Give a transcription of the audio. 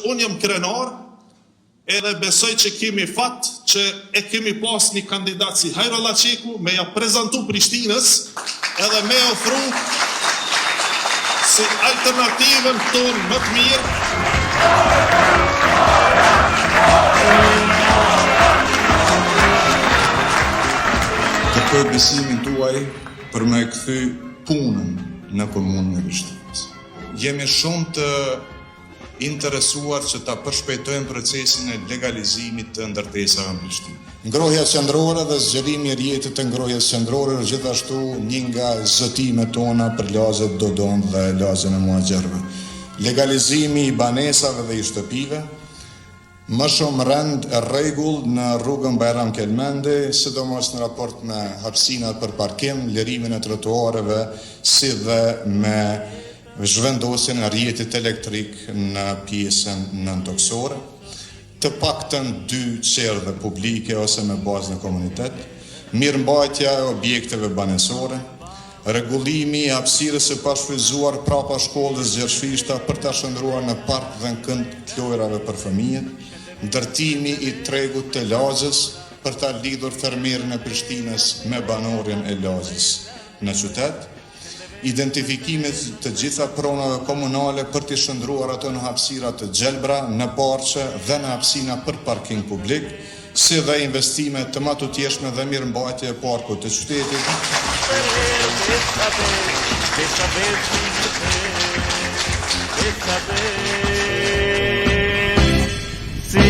unë jam krenar, edhe besoj që kemi fat që e kemi pas një kandidat si Hajro Llaçeku me ja prezentu Prishtinës edhe me ofru si alternativën tonë më të mirë. Kërkoj besimin tuaj për me kthy punën në komunën e Prishtinës. Jemi shumë të interesuar që ta përshpejtojmë procesin e legalizimit të ndërtesave në Prishtinë. Ngrohja qendrore dhe zgjerimi i rjetit të ngrohjes qendrore është gjithashtu një nga zëtimet tona për lagjet Dodon dhe lagjen e muhaxherëve. Legalizimi i banesave dhe i shtëpive, më shumë rend e rregull në rrugën Bajram Kelmendi, sidomos në raport me hapësinat për parkim, lirimin e trotuareve, si dhe me zhvendosjen e rjetit elektrik në pjesën nëntoksore, të paktën 2 qerdhe publike ose me bazë në komunitet, mirëmbajtja e objekteve banesore, rregullimi i hapësirës së pashfryzuar prapa shkollës Gjershfishta për ta shndruar në park dhe në kënd të lojrave për fëmijët, ndërtimi i tregut të lagjës për ta lidhur fermerën e Prishtinës me banorin e lagjës në qytet, identifikimet të gjitha pronave komunale për të shndruar ato në hapësira të gjelbra, në parqe dhe në hapësina për parking publik, si dhe investime të matutjeshme dhe mirëmbajtje e parkut të qytetit. Si